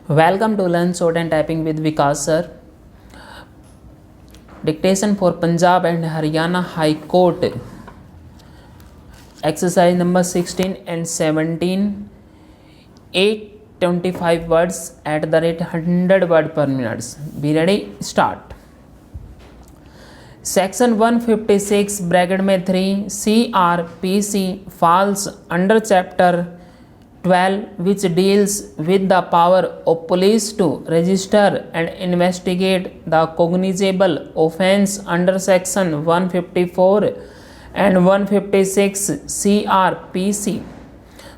Welcome to Learn Short and Typing with Vikas sir. Dictation for Punjab and Haryana High Court. Exercise number 16 and 17. 825 words at the rate 100 word per minute. Be ready? Start. Section 156 bracket में 3 CRPC falls under chapter 12 which deals with the power of police to register and investigate the cognizable offence under section 154 and 156 CRPC.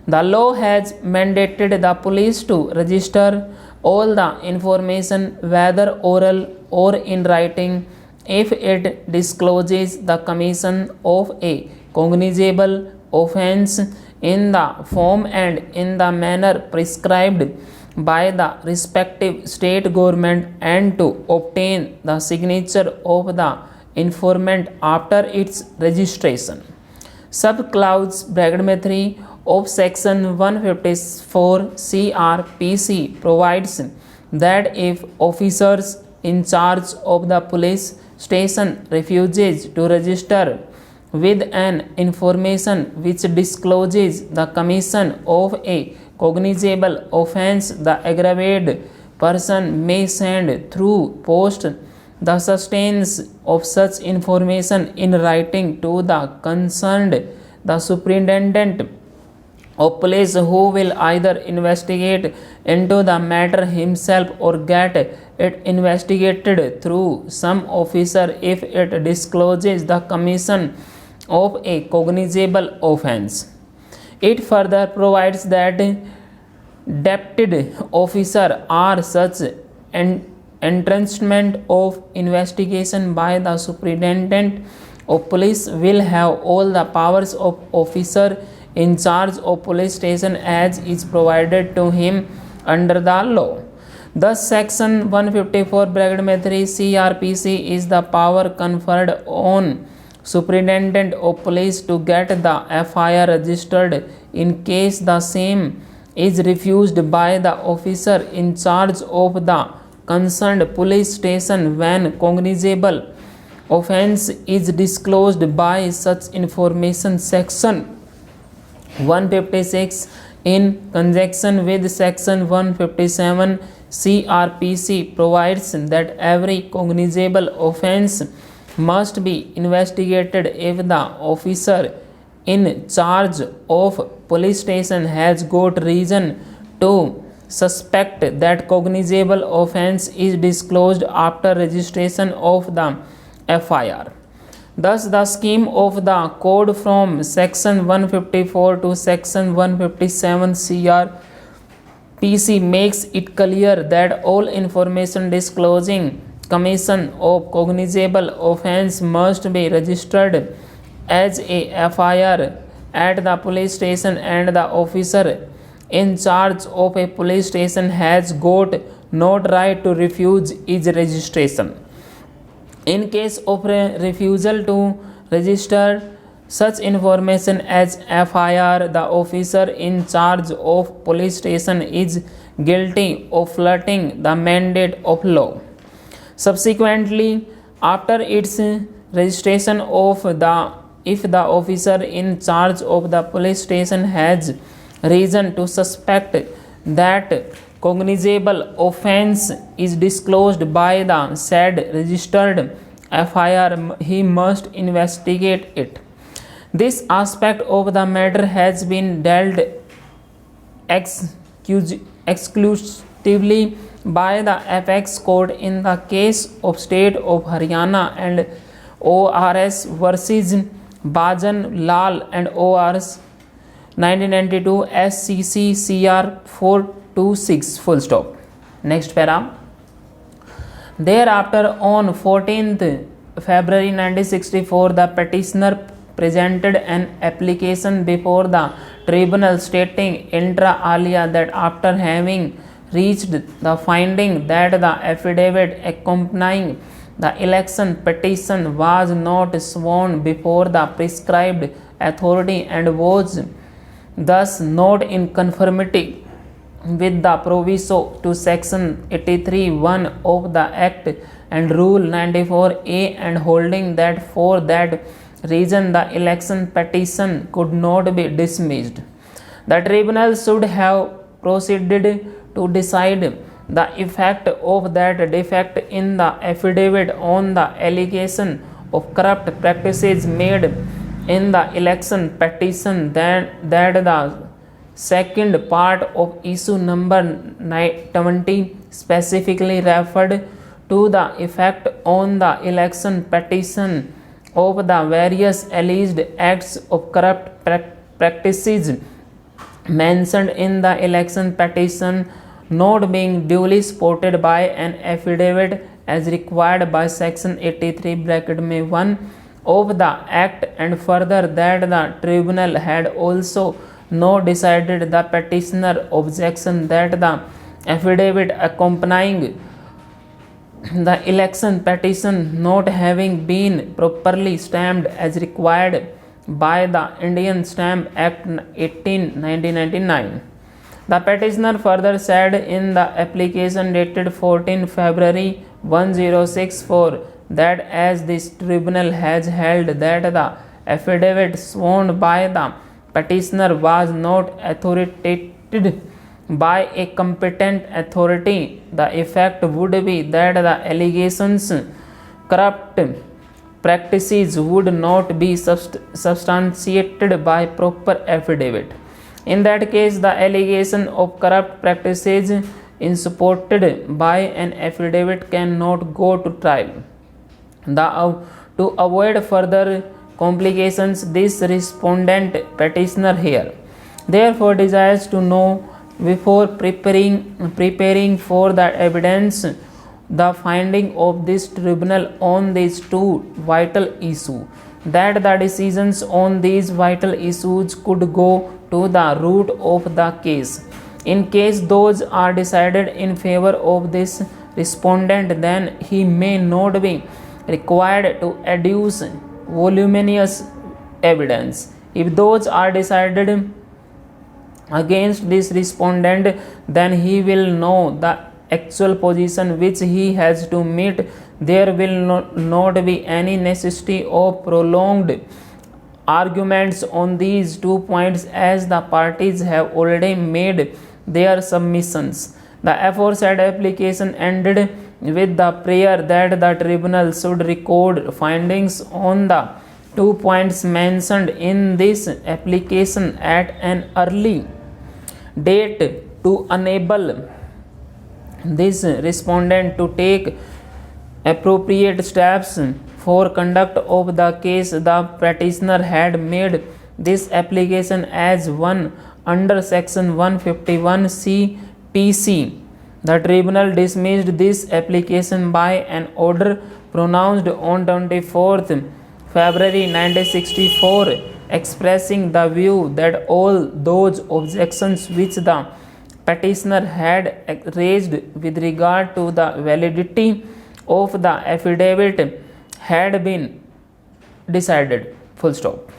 The law has mandated the police to register all the information, whether oral or in writing, if it discloses the commission of a cognizable offence in the form and in the manner prescribed by the respective state government, and to obtain the signature of the informant after its registration. Subclause bracket में 3 of section 154 CRPC provides that if officers in charge of the police station refuses to register with an information which discloses the commission of a cognizable offence, the aggrieved person may send through post the sustenance of such information in writing to the concerned the superintendent of police, who will either investigate into the matter himself or get it investigated through some officer if it discloses the commission of a cognizable offence. It further provides that deputed officer or such entrenchment of investigation by the superintendent of police will have all the powers of officer in charge of police station as is provided to him under the law. Thus, section 154 bracket में 3 CRPC is the power conferred on superintendent of police to get the FIR registered in case the same is refused by the officer in charge of the concerned police station when cognizable offence is disclosed by such information. Section 156 in conjunction with section 157 CRPC provides that every cognizable offence must be investigated if the officer in charge of police station has got reason to suspect that cognizable offence is disclosed after registration of the FIR. Thus, the scheme of the code from section 154 to section 157 CRPC makes it clear that all information disclosing commission of cognizable offence must be registered as a FIR at the police station, and the officer in charge of a police station has got no right to refuse its registration. In case of refusal to register such information as FIR, the officer in charge of police station is guilty of flouting the mandate of law. Subsequently, after its registration if the officer in charge of the police station has reason to suspect that cognizable offence is disclosed by the said registered FIR, he must investigate it. This aspect of the matter has been dealt exclusively by the Apex Court in the case of State of Haryana and ORS versus Bajan Lal and ORS 1992 SCC CR 426 full stop. Next para. Thereafter, on 14th February 1964, the petitioner presented an application before the tribunal stating inter alia that after having reached the finding that the affidavit accompanying the election petition was not sworn before the prescribed authority and was thus not in conformity with the proviso to section 83(1) of the Act and Rule 94A, and holding that for that reason the election petition could not be dismissed. The tribunal should have proceeded to decide the effect of that defect in the affidavit on the allegation of corrupt practices made in the election petition, that the second part of issue number 20 specifically referred to the effect on the election petition of the various alleged acts of corrupt practices mentioned in the election petition not being duly supported by an affidavit as required by section 83(1) of the Act, and further that the tribunal had also not decided the petitioner objection that the affidavit accompanying the election petition not having been properly stamped as required by the Indian Stamp Act 1999. The petitioner further said in the application dated 14 February 1064 that as this tribunal has held that the affidavit sworn by the petitioner was not authoritated by a competent authority, the effect would be that the allegations corrupt practices would not be substantiated by proper affidavit. In that case, the allegation of corrupt practices is supported by an affidavit cannot go to trial. To avoid further complications, this respondent petitioner here therefore desires to know, before preparing for the evidence, the finding of this tribunal on these two vital issues, that the decisions on these vital issues could go to the root of the case. In case those are decided in favor of this respondent, then he may not be required to adduce voluminous evidence. If those are decided against this respondent, then he will know the actual position which he has to meet. There will not be any necessity of prolonged arguments on these 2 points, as the parties have already made their submissions. The aforesaid application ended with the prayer that the tribunal should record findings on the 2 points mentioned in this application at an early date to enable this respondent to take appropriate steps for conduct of the case. The petitioner had made this application as one under section 151 C.P.C. The tribunal dismissed this application by an order pronounced on 24th February 1964, expressing the view that all those objections which the petitioner had raised with regard to the validity of the affidavit had been decided. Full stop.